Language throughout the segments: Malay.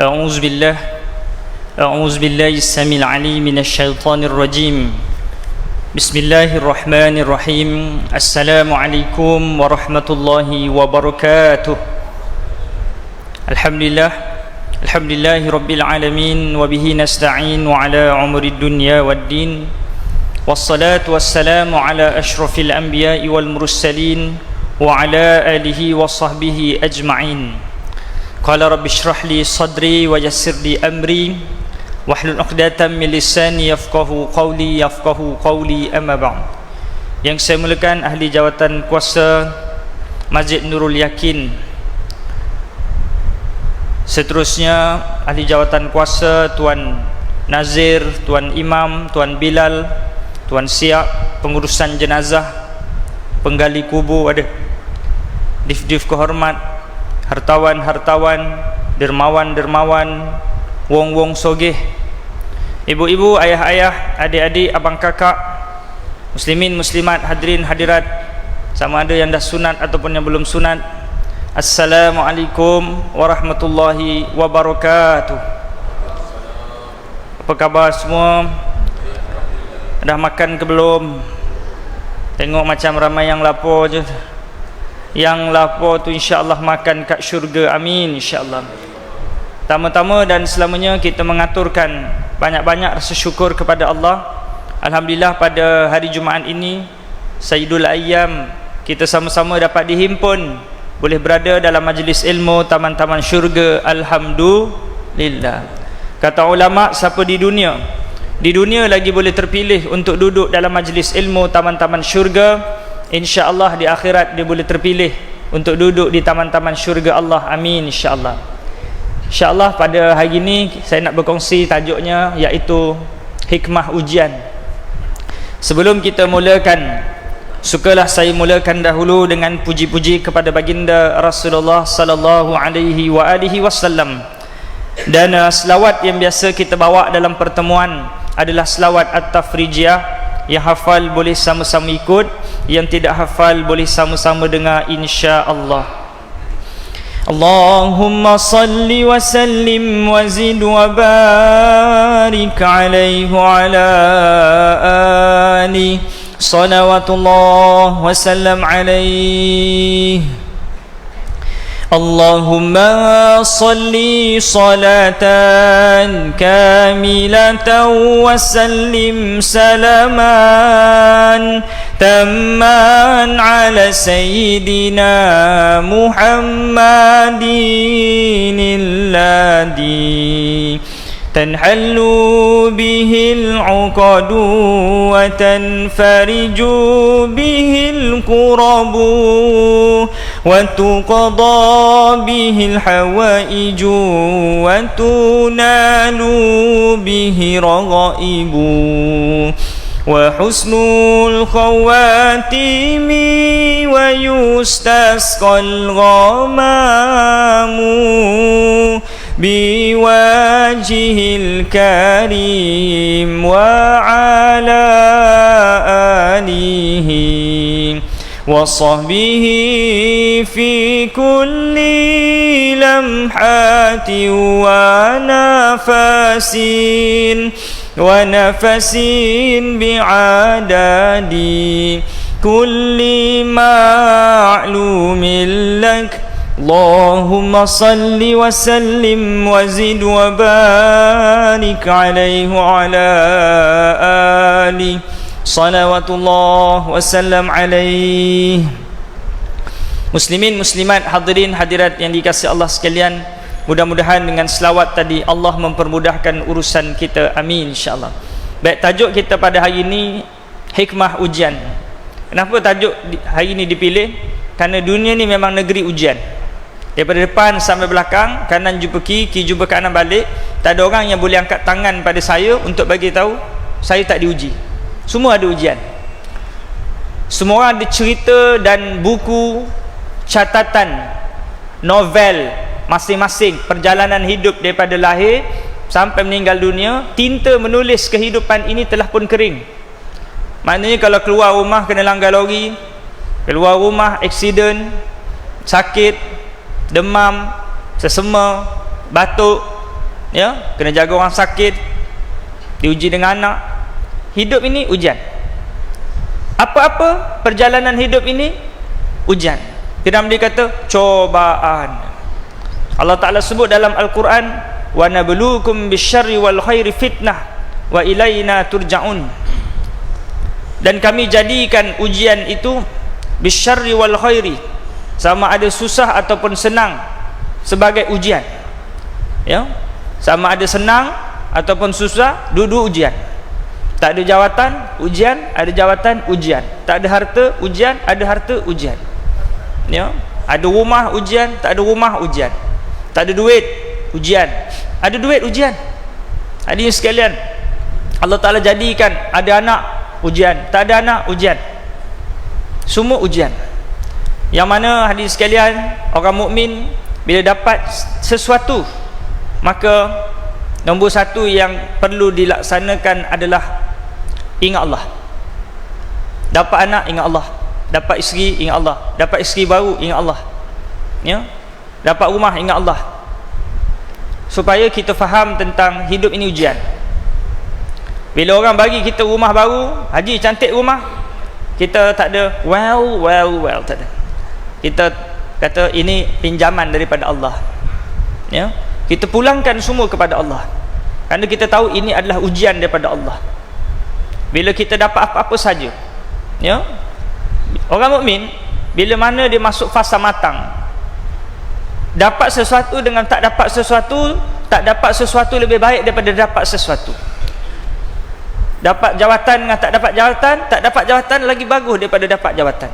أعوذ بالله السميع العليم من الشيطان الرجيم. بسم الله الرحمن الرحيم. السلام عليكم ورحمة الله وبركاته. الحمد لله رب العالمين وبه نستعين وعلى عمر الدنيا والدين والصلاة والسلام على أشرف الأنبياء والمرسلين وعلى آله وصحبه أجمعين. قال رب اشرح لي صدري ويسر لي أمري واحلل عقدة من lisani yafqahu qawli amma ba'd. Yang saya muliakan ahli jawatan kuasa Masjid Nurul Yakin, seterusnya ahli jawatan kuasa Tuan Nazir, Tuan Imam, Tuan Bilal, Tuan Siap, pengurusan jenazah, penggali kubur ada, dif-dif kehormat, hartawan-hartawan, dermawan-dermawan, wong-wong sogeh, ibu-ibu, ayah-ayah, adik-adik, abang kakak, muslimin, muslimat, hadirin, hadirat, sama ada yang dah sunat ataupun yang belum sunat. Assalamualaikum warahmatullahi wabarakatuh. Apa khabar semua? Dah makan ke belum? Tengok macam ramai yang lapar je. Yang lapar tu insya-Allah makan kat syurga, amin insya-Allah. Tama-tama dan selamanya kita mengaturkan banyak-banyak rasa syukur kepada Allah. Alhamdulillah pada hari Jumaat ini, Sayyidul Ayyam, kita sama-sama dapat dihimpun, boleh berada dalam majlis ilmu taman-taman syurga. Alhamdulillah. Kata ulama, siapa di dunia lagi boleh terpilih untuk duduk dalam majlis ilmu taman-taman syurga, insya-Allah di akhirat dia boleh terpilih untuk duduk di taman-taman syurga Allah, amin insya-Allah. Insya-Allah pada hari ini saya nak berkongsi tajuknya iaitu hikmah ujian. Sebelum kita mulakan, sukalah saya mulakan dahulu dengan puji-puji kepada baginda Rasulullah sallallahu alaihi wasallam. Dan selawat yang biasa kita bawa dalam pertemuan adalah selawat At-Tafrijiyah. Yang hafal boleh sama-sama ikut, yang tidak hafal boleh sama-sama dengar insya-Allah. Allahumma salli wa sallim wa zid wa barik alaihi wa ala ali salawatullah wa sallam alaihi. Allahumma salli salatan kamilatan wa sallim salaman tamman ala sayyidina Muhammadin alladhi tanhallu bihil uqadu wa tanfariju bihil qurabu wa tuqada bihil hawaiju wa tunalu bihi raghaibu wa husnul khawatimi wa yustasqal ghamamu biwajhil karim wa ala alihi wa sahbihi fi kulli lamhati wa nafasin bi'adadi kulli ma'lumin lak. Allahumma salli wa sallim wa zid wa barik alaihi wa ala ali salawatullah wa sallam alaihi. Muslimin, muslimat, hadirin, hadirat yang dikasihi Allah sekalian, mudah-mudahan dengan selawat tadi Allah mempermudahkan urusan kita, amin insya-Allah. Baik, tajuk kita pada hari ini hikmah ujian. Kenapa tajuk hari ini dipilih? Kerana dunia ni memang negeri ujian. Daripada depan sampai belakang, kanan jumpa kiri jumpa kanan balik, tak ada orang yang boleh angkat tangan pada saya untuk bagi tahu saya tak diuji. Semua ada ujian. Semua orang ada cerita dan buku, catatan, novel masing-masing perjalanan hidup daripada lahir sampai meninggal dunia. Tinta menulis kehidupan ini telah pun kering. Maknanya kalau keluar rumah kena langgar lori, keluar rumah aksiden, sakit, demam, sesema, batuk, ya, kena jaga orang sakit, diuji dengan anak. Hidup ini ujian. Apa-apa perjalanan hidup ini ujian. Firman dia kata cobaan. Allah Ta'ala sebut dalam Al-Quran, wa nabluukum bisyarri wal khairi fitnah wa ilaina turja'un. Dan kami jadikan ujian itu bisyarri wal khairi, sama ada susah ataupun senang, sebagai ujian. Ya, sama ada senang ataupun susah, duduk ujian. Tak ada jawatan, ujian, ada jawatan, ujian. Tak ada harta, ujian, ada harta, ujian. Ya, ada rumah, ujian, tak ada rumah, ujian. Tak ada duit, ujian. Ada duit, ujian. Hadirin sekalian, Allah Ta'ala jadikan ada anak, ujian. Tak ada anak, ujian. Semua ujian. Yang mana hadirin sekalian, orang mukmin bila dapat sesuatu, maka nombor satu yang perlu dilaksanakan adalah ingat Allah. Dapat anak, ingat Allah. Dapat isteri, ingat Allah. Dapat isteri baru, ingat Allah. Ya, dapat rumah, ingat Allah. Supaya kita faham tentang hidup ini ujian. Bila orang bagi kita rumah baru, haji cantik rumah, kita tak ada well, tak ada. Kita kata ini pinjaman daripada Allah. Ya, kita pulangkan semua kepada Allah, kerana kita tahu ini adalah ujian daripada Allah. Bila kita dapat apa-apa saja, ya, orang mukmin bila mana dia masuk fasa matang, dapat sesuatu dengan tak dapat sesuatu, tak dapat sesuatu lebih baik daripada dapat sesuatu. Dapat jawatan dengan tak dapat jawatan, tak dapat jawatan lagi bagus daripada dapat jawatan.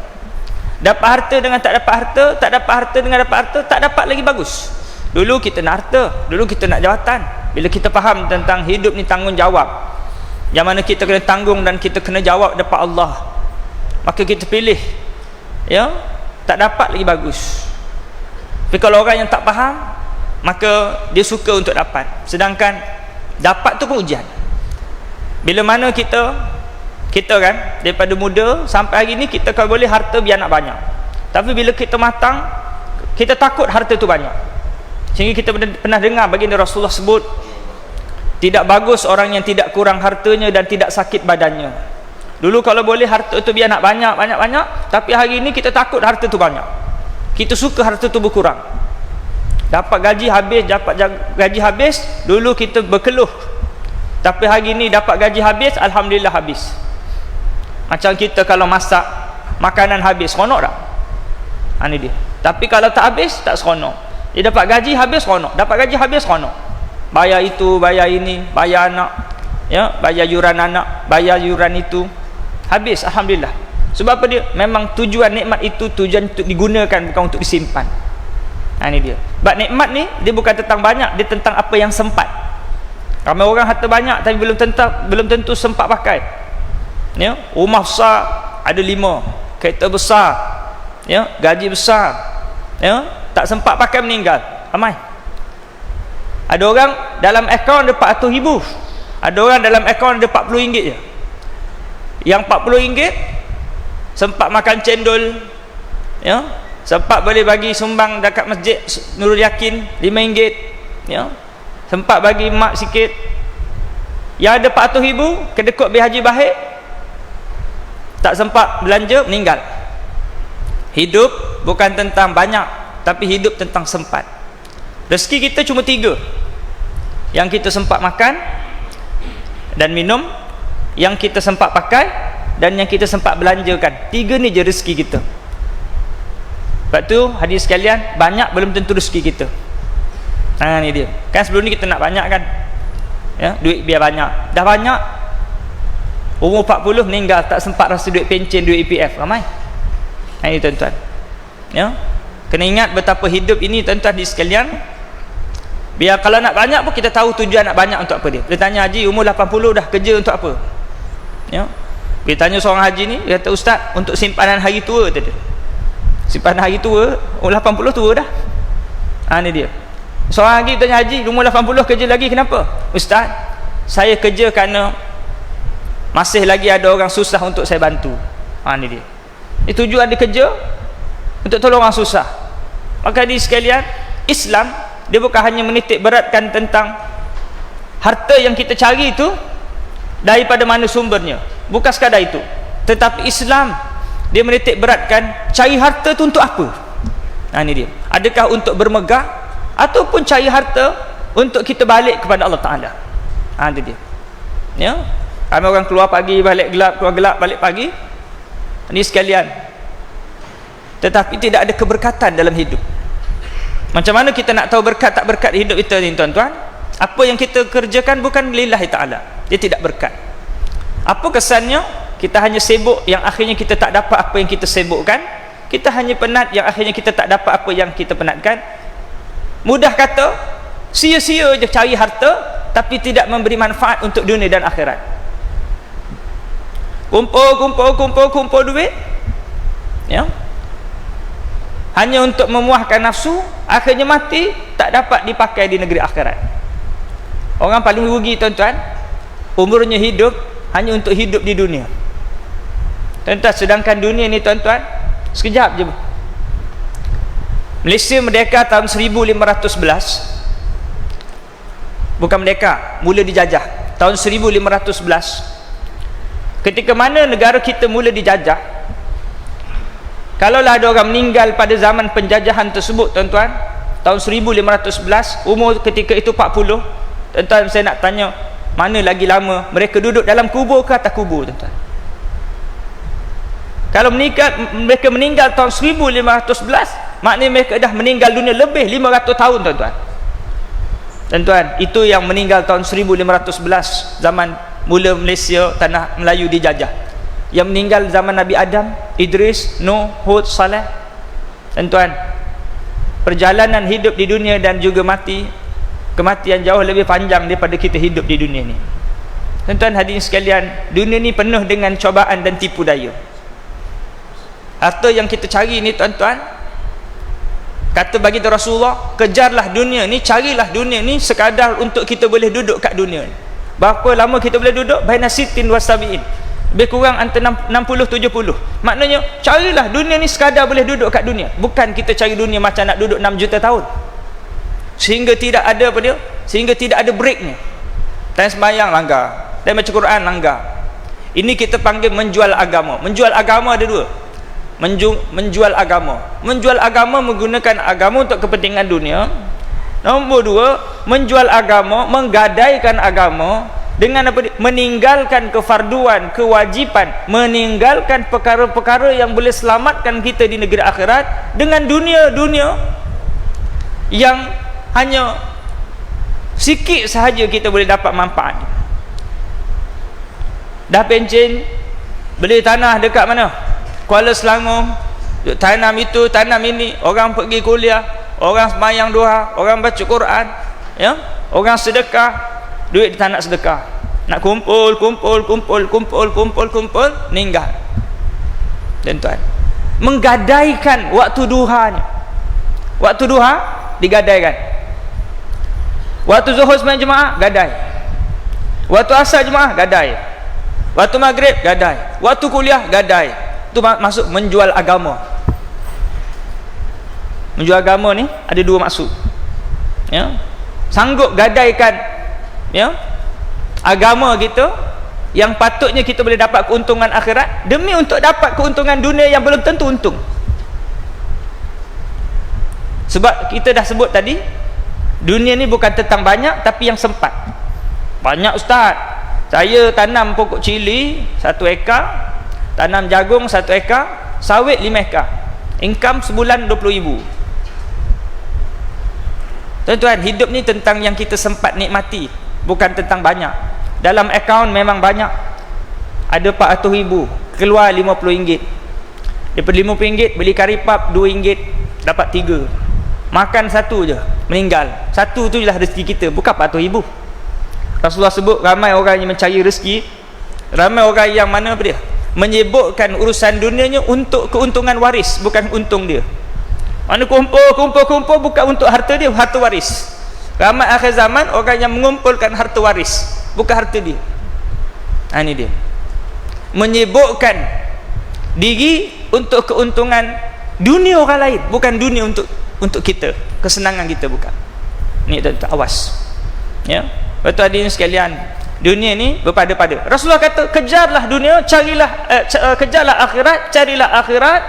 Dapat harta dengan tak dapat harta, tak dapat harta dengan dapat harta, tak dapat lagi bagus. Dulu kita nak harta, dulu kita nak jawatan. Bila kita faham tentang hidup ni tanggungjawab, yang mana kita kena tanggung dan kita kena jawab depan Allah, maka kita pilih, ya, tak dapat lagi bagus. Tapi kalau orang yang tak faham, maka dia suka untuk dapat, sedangkan dapat tu pun ujian. Bila mana kita kan daripada muda sampai hari ni, kita kalau boleh harta biar nak banyak, tapi bila kita matang, kita takut harta tu banyak. Sehingga kita pernah dengar baginda Rasulullah sebut, tidak bagus orang yang tidak kurang hartanya dan tidak sakit badannya. Dulu kalau boleh harta tu biar nak banyak, tapi hari ni kita takut harta tu banyak. Kita suka harta tu berkurang. Dapat gaji habis, dulu kita berkeluh. Tapi hari ni dapat gaji habis, alhamdulillah habis. Macam kita kalau masak, makanan habis, seronok tak? Ini dia. Tapi kalau tak habis, tak seronok. Dia dapat gaji habis, seronok. Dapat gaji habis, seronok. Bayar itu, bayar ini, bayar anak, ya, bayar yuran anak, bayar yuran itu, habis, alhamdulillah. Sebab apa dia? Memang tujuan nikmat itu tujuan untuk digunakan, bukan untuk disimpan. Ini dia. Sebab nikmat ni dia bukan tentang banyak, dia tentang apa yang sempat. Ramai orang harta banyak tapi belum tentu sempat pakai. Ya, rumah besar ada 5, kereta besar, ya, gaji besar, ya, tak sempat pakai, meninggal. Ramai. Ada orang dalam akaun ada 400,000, ada orang dalam akaun ada RM40 je. Yang RM40 sempat makan cendol, ya, sempat boleh bagi sumbang dekat masjid Nurul Yakin RM5, ya, sempat bagi mak sikit. Yang ada 400,000 kedekut biar haji baik, tak sempat belanja, meninggal. Hidup bukan tentang banyak, tapi hidup tentang sempat. Rezeki kita cuma 3, yang kita sempat makan dan minum, yang kita sempat pakai, dan yang kita sempat belanjakan. 3 ni je rezeki kita. Sebab tu hadirin sekalian, banyak belum tentu rezeki kita. Ni dia. Kan sebelum ni kita nak banyak kan, ya, duit biar banyak. Dah banyak, umur 40 meninggal, tak sempat rasa duit pencen, duit EPF. Ramai. Ini tuan-tuan, ya, kena ingat betapa hidup ini tuan-tuan di sekalian. Biar kalau nak banyak pun kita tahu tujuan nak banyak untuk apa dia. Dia tanya haji umur 80 dah, kerja untuk apa? Ya, dia tanya seorang haji ni, dia kata, ustaz, untuk simpanan hari tua tadi. Simpanan hari tua, umur 80 tua dah. Ni dia. Seorang lagi tanya haji umur 80 kerja lagi, kenapa? Ustaz, saya kerja kerana masih lagi ada orang susah untuk saya bantu. Ni dia. Tujuan dia kerja untuk tolong orang susah. Maka di sekalian, Islam dia bukan hanya menitik beratkan tentang harta yang kita cari itu daripada mana sumbernya, bukan sekadar itu. Tetapi Islam dia menitik beratkan cari harta tu untuk apa. Ini dia, adakah untuk bermegah ataupun cari harta untuk kita balik kepada Allah Ta'ala. Itu dia ya. Ramai orang keluar pagi balik gelap, keluar gelap balik pagi, ini sekalian, tetapi tidak ada keberkatan dalam hidup. Macam mana kita nak tahu berkat tak berkat hidup kita ni tuan-tuan? Apa yang kita kerjakan bukan lillahi ta'ala, dia tidak berkat. Apa kesannya? Kita hanya sibuk yang akhirnya kita tak dapat apa yang kita sibukkan. Kita hanya penat yang akhirnya kita tak dapat apa yang kita penatkan. Mudah kata, sia-sia je cari harta tapi tidak memberi manfaat untuk dunia dan akhirat. Kumpul duit ya, hanya untuk memuahkan nafsu, akhirnya mati tak dapat dipakai di negeri akhirat. Orang paling rugi tuan-tuan, umurnya hidup hanya untuk hidup di dunia tuan-tuan, sedangkan dunia ni tuan-tuan sekejap je. Malaysia merdeka tahun 1511, bukan merdeka, mula dijajah tahun 1511. Ketika mana negara kita mula dijajah, kalaulah ada orang meninggal pada zaman penjajahan tersebut tuan-tuan, tahun 1511, umur ketika itu 40, tuan-tuan saya nak tanya, mana lagi lama mereka duduk dalam kubur ke atas kubur tuan-tuan? Kalau mereka meninggal tahun 1511, maknanya mereka dah meninggal dunia lebih 500 tahun tuan-tuan. Tuan-tuan, itu yang meninggal tahun 1511, zaman mula Malaysia, tanah Melayu dijajah. Yang meninggal zaman Nabi Adam, Idris, Nuh, Hud, Saleh. Tuan-tuan, perjalanan hidup di dunia dan juga mati, kematian jauh lebih panjang daripada kita hidup di dunia ni. Tuan-tuan hadirin sekalian, dunia ni penuh dengan cobaan dan tipu daya. Harta yang kita cari ni tuan-tuan, kata baginda Rasulullah, kejarlah dunia ni, carilah dunia ni sekadar untuk kita boleh duduk kat dunia ni. Berapa lama kita boleh duduk? Baina sitin wa sabiin, lebih kurang antara 60-70. Maknanya carilah dunia ni sekadar boleh duduk kat dunia, bukan kita cari dunia macam nak duduk 6 juta tahun, sehingga tidak ada apa dia, sehingga tidak ada breaknya. Time sembahyang langgar, time baca Quran langgar. Ini kita panggil menjual agama. Menjual agama ada dua, menjual agama. Menjual agama menggunakan agama untuk kepentingan dunia. Nombor dua, menjual agama, menggadaikan agama dengan apa? Meninggalkan kefarduan, kewajipan, meninggalkan perkara-perkara yang boleh selamatkan kita di negeri akhirat dengan dunia-dunia yang hanya sikit sahaja kita boleh dapat manfaat. Dah pencen beli tanah dekat mana? Kuala Selangor, tanam itu, tanam ini, orang pergi kuliah, orang sembahyang duha, orang baca Quran, ya, orang sedekah, duit dia tak nak sedekah, nak kumpul, meninggal. Tuan-tuan, menggadaikan waktu duhanya. Waktu duha digadaikan, waktu zuhur sembahyang jemaah gadai, waktu asar jemaah gadai, waktu maghrib gadai, waktu kuliah gadai. Itu masuk menjual agama. Menjual agama ni ada dua maksud, ya. Sanggup gadaikan, ya, agama kita yang patutnya kita boleh dapat keuntungan akhirat demi untuk dapat keuntungan dunia yang belum tentu untung. Sebab kita dah sebut tadi, dunia ni bukan tentang banyak tapi yang sempat. Banyak ustaz, saya tanam pokok cili 1 ekar, tanam jagung 1 ekar, sawit 5 ekar, income sebulan 20,000. Tuan-tuan, hidup ni tentang yang kita sempat nikmati, bukan tentang banyak. Dalam akaun memang banyak, ada 400,000, keluar RM50. Daripada RM50 beli karipap RM2, dapat 3. Makan 1 je, meninggal. 1 tu je lah rezeki kita, bukan 400,000. Rasulullah sebut ramai orang yang mencari rezeki, ramai orang yang mana apa dia, menyibukkan urusan dunianya untuk keuntungan waris, bukan untung dia. Mana kumpul bukan untuk harta dia, harta waris. Ramai akhir zaman orang yang mengumpulkan harta waris, bukan harta dia. Ini dia, menyibukkan diri untuk keuntungan dunia orang lain, bukan dunia untuk kita, kesenangan kita, bukan. Ni tuan-tuan, awas, ya. Betul hadirin sekalian, dunia ni berpada-pada. Rasulullah kata, kejarlah dunia, kejarlah akhirat, carilah akhirat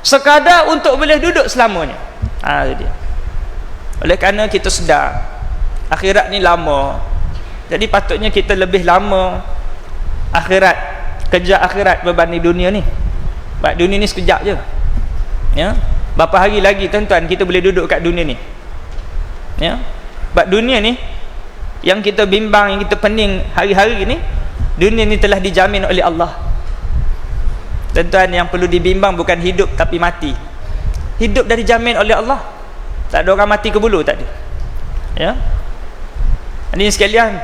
sekadar untuk boleh duduk selamanya. Itu dia. Oleh kerana kita sedar akhirat ni lama, jadi patutnya kita lebih lama akhirat, kejar akhirat berbanding dunia ni. Sebab dunia ni sekejap je, ya. Berapa hari lagi tuan-tuan kita boleh duduk kat dunia ni, ya. Sebab dunia ni yang kita bimbang, yang kita pening hari-hari ni, dunia ni telah dijamin oleh Allah. Tuan-tuan, yang perlu dibimbang bukan hidup tapi mati. Hidup dah dijamin oleh Allah. Tak ada orang mati ke bulu, tak ada, ya. Ini sekalian,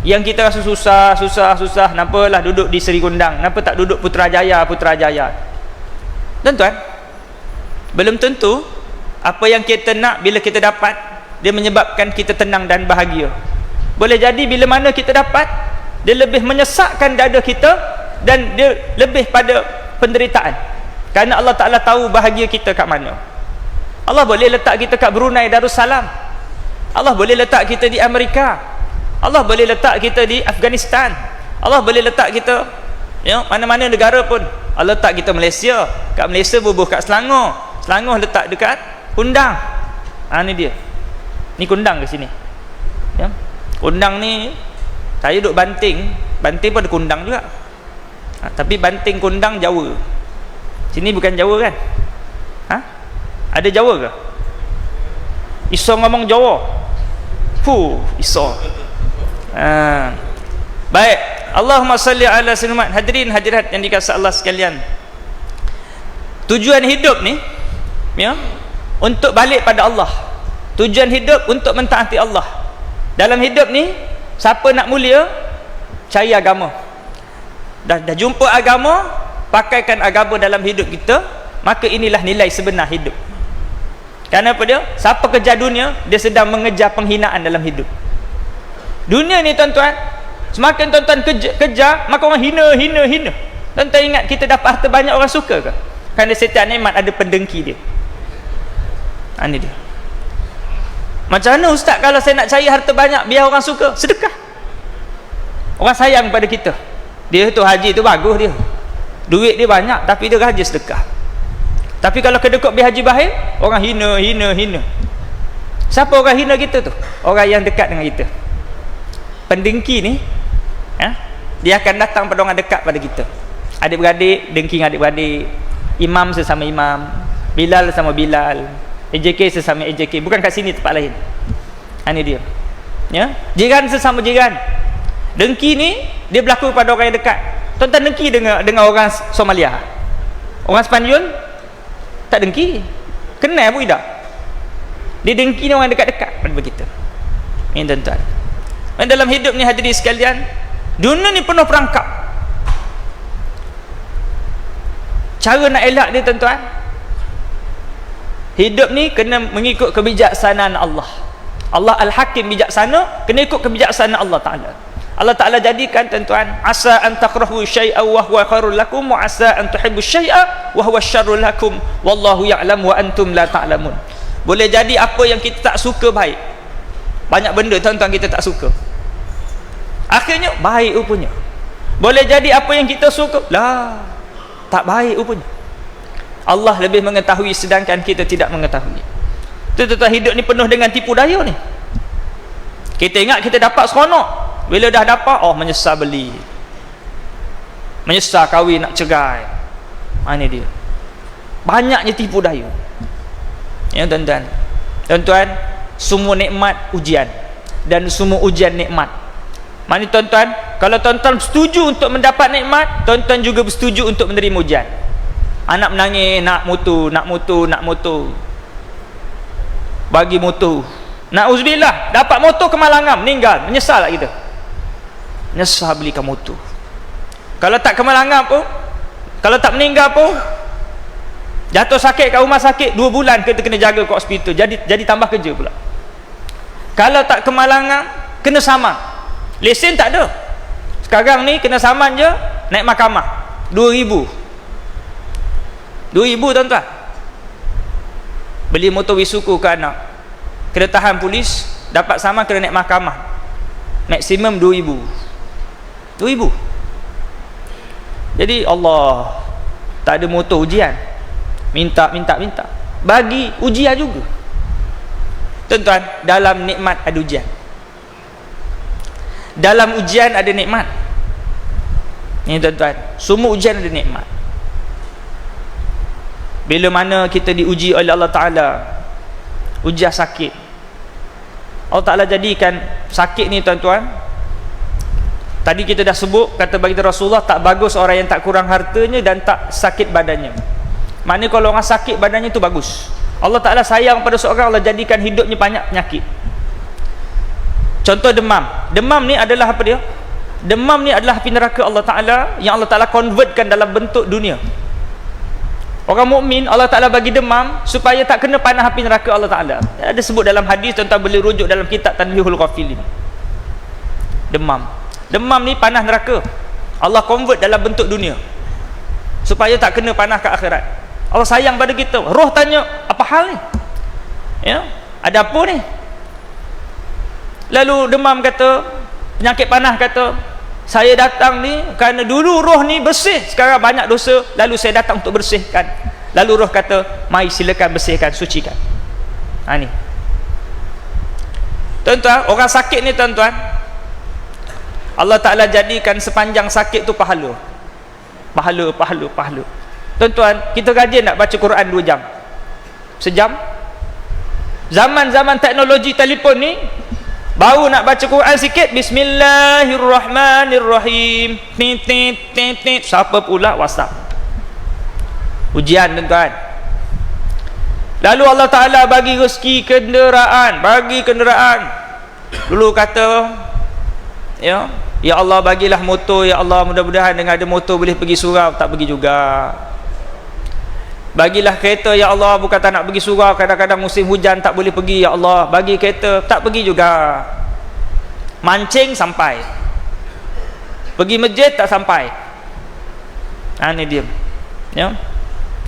yang kita rasa susah, nampalah duduk di Seri Kundang, kenapa tak duduk Putrajaya? Tuan-tuan, belum tentu apa yang kita nak bila kita dapat dia menyebabkan kita tenang dan bahagia. Boleh jadi bila mana kita dapat, dia lebih menyesakkan dada kita dan dia lebih pada penderitaan, kerana Allah Ta'ala tahu bahagia kita kat mana. Allah boleh letak kita kat Brunei Darussalam, Allah boleh letak kita di Amerika, Allah boleh letak kita di Afghanistan, Allah boleh letak kita, ya, mana-mana negara pun. Allah letak kita Malaysia, kat Malaysia bubuh kat Selangor, Selangor letak dekat Kundang. Ni dia, ni Kundang ke sini, ya. Kundang ni saya duduk Banting pun ada Kundang juga, tapi Banting Kundang Jawa, sini bukan Jawa kan? Ada Jawa ke? Iso ngomong Jawa, iso. Baik, Allahumma salli ala sayyidina. Hadirin hadirat yang dikasihi Allah sekalian, tujuan hidup ni, ya, untuk balik pada Allah. Tujuan hidup untuk mentaati Allah. Dalam hidup ni, siapa nak mulia, cari agama. Dah jumpa agama, pakaikan agama dalam hidup kita, maka inilah nilai sebenar hidup. Kerana apa dia? Siapa kejar dunia, dia sedang mengejar penghinaan dalam hidup. Dunia ni tuan-tuan, semakin tuan-tuan kejar, maka orang hina. Tuan-tuan ingat kita dapat harta banyak, orang suka ke? Kerana setiap nikmat ada pendengki dia. Ini dia. Macam mana ustaz kalau saya nak cari harta banyak biar orang suka? Sedekah. Orang sayang pada kita. Dia tu haji tu bagus dia, duit dia banyak, tapi dia rajin sedekah. Tapi kalau kedekut pergi haji bahir, orang hina. Siapa orang hina kita tu? Orang yang dekat dengan kita. Pendengki ni, dia akan datang pada orang dekat pada kita. Adik-beradik, dengki dengan adik-beradik, imam sesama imam, Bilal sama Bilal, AJK sesama AJK, bukan kat sini, tempat lain. Ini dia, ya. Jiran sesama jiran. Dengki ni dia berlaku pada orang yang dekat. Tuan-tuan dengki dengan orang Somalia, orang Sepanyol tak dengki, kenal pun tidak. Dia dengki dengan orang dekat-dekat pada kita. Ini tuan-tuan. Dan dalam hidup ni hadirin sekalian, dunia ni penuh perangkap. Cara nak elak dia tuan-tuan, hidup ni kena mengikut kebijaksanaan Allah. Allah Al-Hakim, bijaksana, kena ikut kebijaksanaan Allah Ta'ala. Allah Ta'ala jadikan tuan-tuan, asa an takrahu syai'an wa huwa khairul lakum, wa asa an tuhibbu syai'a wa huwa syarrul lakum, wallahu ya'lam wa antum la ta'lamun. Boleh jadi apa yang kita tak suka baik. Banyak benda tuan-tuan kita tak suka, akhirnya baik rupanya. Boleh jadi apa yang kita suka, tak baik rupanya. Allah lebih mengetahui sedangkan kita tidak mengetahui. Tuan-tuan, hidup ni penuh dengan tipu daya ni. Kita ingat kita dapat seronok, bila dah dapat, menyesal beli, menyesal kahwin, nak cerai. Ini dia, banyaknya tipu daya, ya tuan-tuan. Tuan-tuan, semua nikmat ujian, dan semua ujian nikmat. Mana tuan-tuan, kalau tuan-tuan setuju untuk mendapat nikmat, tuan-tuan juga bersetuju untuk menerima ujian. Anak menangis, nak motor, bagi motor, na'udzubillah, dapat motor kemalangan, meninggal, menyesal tak kita? Menyesal belikan motor. Kalau tak kemalangan pun, kalau tak meninggal pun, jatuh sakit kat rumah sakit 2 bulan, kita kena jaga ke hospital, jadi tambah kerja pula. Kalau tak kemalangan, kena saman, lesen tak ada. Sekarang ni kena saman je, naik mahkamah 2,000 tuan-tuan. Beli motor Wisuku ke anak, kena tahan polis, dapat saman, kena naik mahkamah. maksimum 2,000. Jadi Allah tak ada motor ujian, minta bagi ujian juga. Tuan-tuan, dalam nikmat ada ujian, dalam ujian ada nikmat. Ni tuan-tuan, semua ujian ada nikmat. Bila mana kita diuji oleh Allah Ta'ala, ujian sakit, Allah Ta'ala jadikan sakit ni tuan-tuan, tadi kita dah sebut, kata baginda Rasulullah, tak bagus orang yang tak kurang hartanya dan tak sakit badannya. Maknanya kalau orang sakit badannya tu bagus. Allah Ta'ala sayang pada seorang, Allah jadikan hidupnya banyak penyakit. Contoh demam. Demam ni adalah apa dia? Demam ni adalah api neraka Allah Ta'ala yang Allah Ta'ala convertkan dalam bentuk dunia. Orang mukmin Allah Ta'ala bagi demam supaya tak kena panah api neraka Allah Ta'ala. Ada sebut dalam hadis, tuan-tuan boleh rujuk dalam kitab Tanbihul Ghafilin. Demam ni panah neraka, Allah convert dalam bentuk dunia supaya tak kena panah ke akhirat. Allah sayang pada kita. Roh tanya, apa hal ni? Ya, ada apa ni? Lalu demam kata, penyakit panah kata, saya datang ni kerana dulu roh ni bersih, sekarang banyak dosa, lalu saya datang untuk bersihkan. Lalu roh kata, mari silakan bersihkan, sucikan. Ni tuan-tuan, orang sakit ni tuan-tuan, Allah Ta'ala jadikan sepanjang sakit tu pahala. Tuan-tuan, kita rajin nak baca Quran 2 jam, sejam. Zaman-zaman teknologi telefon ni, baru nak baca Quran sikit, Bismillahirrahmanirrahim, siapa pula WhatsApp. Ujian tuan-tuan. Lalu Allah Ta'ala bagi rezeki kenderaan, dulu kata, ya Allah bagilah motor, ya Allah, mudah-mudahan dengan ada motor boleh pergi surau, tak pergi juga. Bagilah kereta, ya Allah, bukan tak nak pergi surau, kadang-kadang musim hujan tak boleh pergi, ya Allah, bagi kereta, tak pergi juga. Mancing sampai, pergi masjid tak sampai. Ni dia, ya.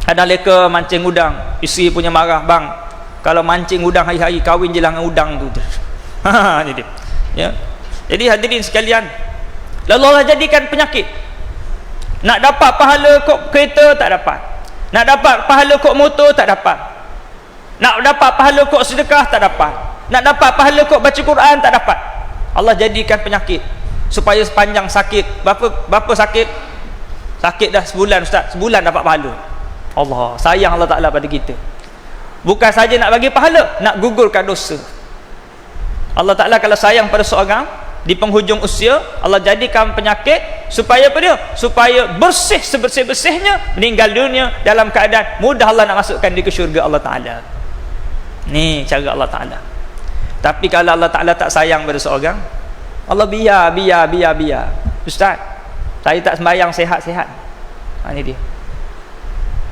Ada leka mancing udang, isteri punya marah, bang, kalau mancing udang hari-hari, kahwin je lah dengan udang tu. Ni dia, ya. Jadi hadirin sekalian, lalu Allah jadikan penyakit. Nak dapat pahala kok kereta tak dapat, nak dapat pahala kok motor tak dapat, nak dapat pahala kok sedekah tak dapat, nak dapat pahala kok baca Quran tak dapat. Allah jadikan penyakit supaya sepanjang sakit, berapa sakit dah sebulan, ustaz, sebulan dapat pahala. Allah sayang Allah Ta'ala pada kita. Bukan saja nak bagi pahala, nak gugurkan dosa. Allah Ta'ala kalau sayang pada seorang, di penghujung usia Allah jadikan penyakit supaya apa dia? Supaya bersih sebersih-bersihnya, meninggal dunia dalam keadaan mudah Allah nak masukkan dia ke syurga Allah Ta'ala. Ni cara Allah Ta'ala. Tapi kalau Allah Ta'ala tak sayang pada seorang, Allah biar. Ustaz, saya tak sembahyang sihat-sihat. Ni dia.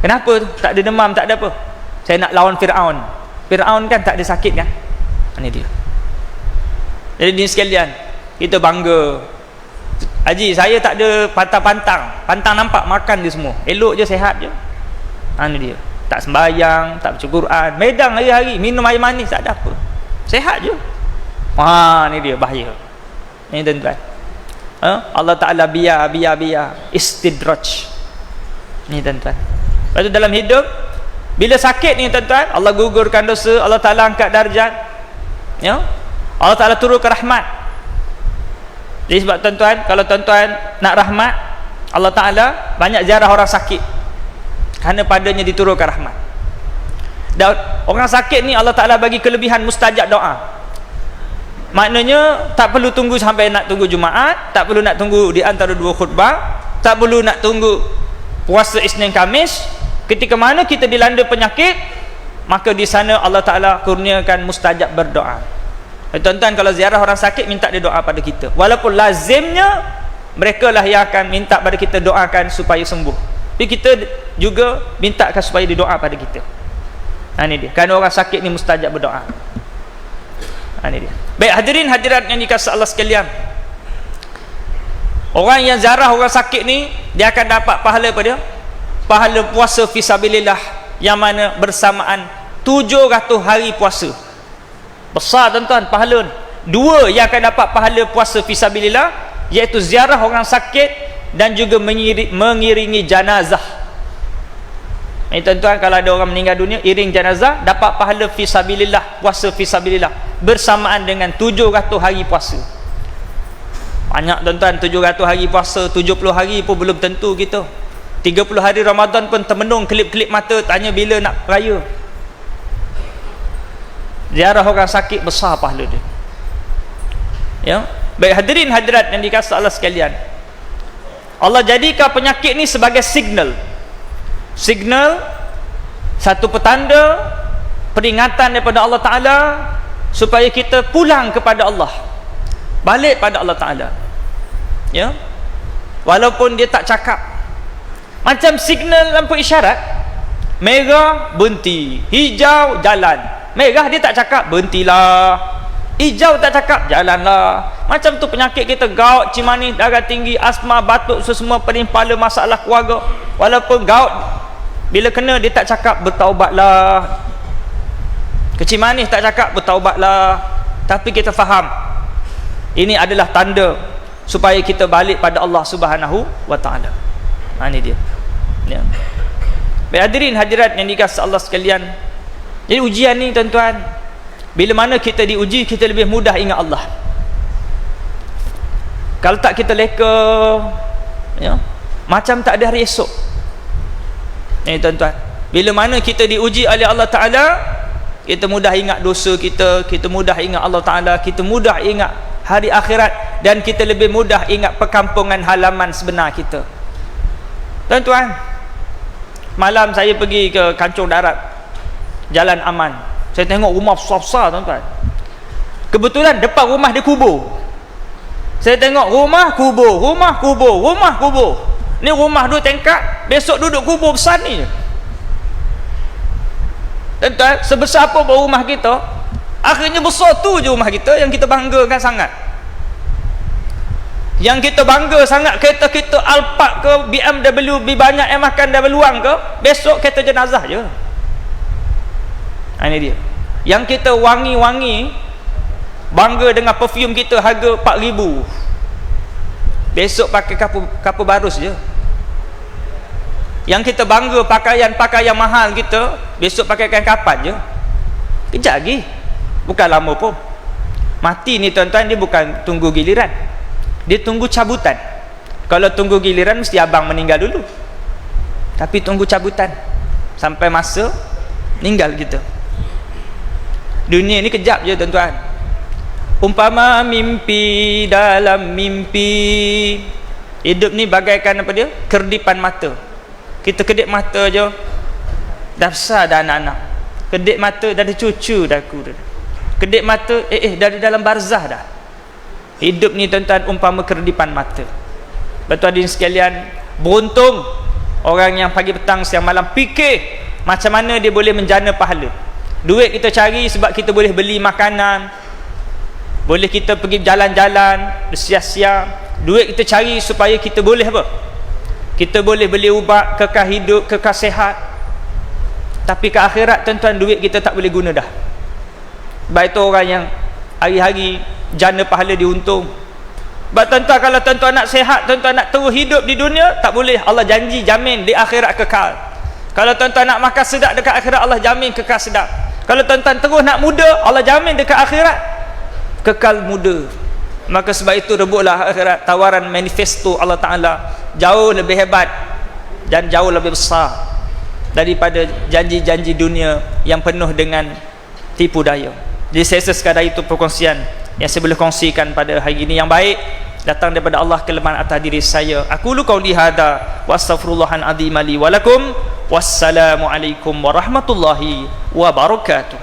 Kenapa? Tak ada demam, tak ada apa. Saya nak lawan Fir'aun. Fir'aun kan tak ada sakit kan? Ni dia. Jadi ni sekalian, kita bangga. Haji, saya tak ada pantang nampak, makan dia semua, elok je, sehat je. Ni dia. Tak sembahyang, tak baca Quran, medang hari-hari, minum air manis, tak ada apa, sehat je. Ni dia bahaya. Ni tuan-tuan, Allah Ta'ala biar istidraj. Ni tuan-tuan. Lepas tu dalam hidup, bila sakit ni tuan-tuan, Allah gugurkan dosa, Allah Ta'ala angkat darjat, ya, Allah Ta'ala turunkan rahmat. Jadi sebab tuan-tuan, kalau tuan-tuan nak rahmat, Allah Ta'ala banyak ziarah orang sakit, kerana padanya diturunkan rahmat. Dan orang sakit ni Allah Ta'ala bagi kelebihan mustajab doa. Maknanya tak perlu tunggu sampai nak tunggu Jumaat, tak perlu nak tunggu di antara 2 khutbah, tak perlu nak tunggu puasa Isnin Khamis. Ketika mana kita dilanda penyakit, maka di sana Allah Ta'ala kurniakan mustajab berdoa. Tuan-tuan, kalau ziarah orang sakit, minta dia doa pada kita, walaupun lazimnya mereka lah yang akan minta pada kita, doakan supaya sembuh, tapi kita juga mintakan supaya dia doa pada kita. Ini dia, kerana orang sakit ni mustajab berdoa. Ini dia. Baik hadirin hadirat yang dikasihi Allah sekalian, orang yang ziarah orang sakit ni, dia akan dapat pahala apa dia? Pahala puasa fisabilillah, yang mana bersamaan 700 hari puasa. Besar tuan-tuan pahala ni. Dua yang akan dapat pahala puasa fisabilillah, iaitu ziarah orang sakit dan juga mengiringi jenazah. Ini tuan-tuan, kalau ada orang meninggal dunia, iring jenazah, dapat pahala fisabilillah, puasa fisabilillah, bersamaan dengan 700 hari puasa. Banyak tuan-tuan, 700 hari puasa, 70 hari pun belum tentu kita. 30 hari Ramadan pun termenung kelip-kelip mata, tanya bila nak raya. Ziarah orang sakit besar pahala dia. Ya, baik hadirin hadirat yang dikasihi Allah sekalian, Allah jadikan penyakit ni sebagai signal, satu petanda peringatan daripada Allah Ta'ala supaya kita pulang kepada Allah, balik pada Allah Ta'ala. Ya, walaupun dia tak cakap, macam signal lampu isyarat, merah berhenti, hijau jalan. Merah dia tak cakap berhentilah, hijau tak cakap jalanlah. Macam tu penyakit kita, gout, cimanis, darah tinggi, asma, batuk, semua pening kepala, masalah keluarga. Walaupun gout, bila kena dia tak cakap bertaubatlah, kecimanis tak cakap bertaubatlah, tapi kita faham ini adalah tanda supaya kita balik pada Allah Subhanahu wa Ta'ala. Ini dia. Ya. Baik hadirin hadirat yang dikasihi Allah sekalian, jadi ujian ni tuan-tuan, bila mana kita diuji, kita lebih mudah ingat Allah. Kalau tak kita leka, ya, macam tak ada hari esok. Ni tuan-tuan, bila mana kita diuji oleh Allah Ta'ala, kita mudah ingat dosa kita, kita mudah ingat Allah Ta'ala, kita mudah ingat hari akhirat, dan kita lebih mudah ingat perkampungan halaman sebenar kita. Tuan-tuan, malam saya pergi ke Kancung Darat, Jalan Aman. Saya tengok rumah besar-besar tuan-tuan. Kebetulan depan rumah dia kubur. Saya tengok rumah kubur, rumah kubur, rumah kubur. Ni rumah 2 tingkat, besok duduk kubur besar ni. Tuan-tuan, sebesar apa rumah kita, akhirnya besar tu je rumah kita yang kita banggakan sangat. Yang kita bangga sangat kereta kita Alphard ke, BMW, lebih banyak yang makan dah berluang ke, besok kereta jenazah je. Ini dia. Yang kita wangi-wangi, bangga dengan perfume kita harga 4,000, besok pakai kapur barus je. Yang kita bangga pakaian mahal kita, besok pakai kain kapan je. Kejap lagi, bukan lama pun mati ni tuan-tuan. Dia bukan tunggu giliran, dia tunggu cabutan. Kalau tunggu giliran mesti abang meninggal dulu, tapi tunggu cabutan sampai masa meninggal kita. Dunia ni kejap je tuan-tuan. Umpama mimpi dalam mimpi, hidup ni bagaikan apa dia, kerdipan mata. Kita kedip mata je, dah besar dah anak-anak. Kedip mata dah ada cucu dah aku. Kedip mata dah di dalam barzah dah. Hidup ni tuan-tuan umpama kerdipan mata. Betul hadirin sekalian, beruntung orang yang pagi petang siang malam fikir macam mana dia boleh menjana pahala. Duit kita cari sebab kita boleh beli makanan, boleh kita pergi jalan-jalan bersia-sia. Duit kita cari supaya kita boleh apa? Kita boleh beli ubat, kekal hidup, kekal sehat. Tapi ke akhirat tuan-tuan, duit kita tak boleh guna dah. Sebab itu orang yang hari-hari jana pahala diuntung. Sebab tuan-tuan, kalau tuan-tuan nak sehat, tuan-tuan nak terus hidup di dunia, tak boleh. Allah janji jamin di akhirat kekal. Kalau tuan-tuan nak makan sedap dekat akhirat, Allah jamin kekal sedap. Kalau tuan-tuan terus nak muda, Allah jamin dekat akhirat kekal muda. Maka sebab itu rebutlah akhirat. Tawaran manifesto Allah Ta'ala jauh lebih hebat dan jauh lebih besar daripada janji-janji dunia yang penuh dengan tipu daya. Jadi saya sekadar itu perkongsian yang saya boleh kongsikan pada hari ini, yang baik datang daripada Allah, kelemahan atas diri saya. Aku lu qauli hada wa astaghfirullahal azim li wa lakum. Wassalamualaikum warahmatullahi wabarakatuh.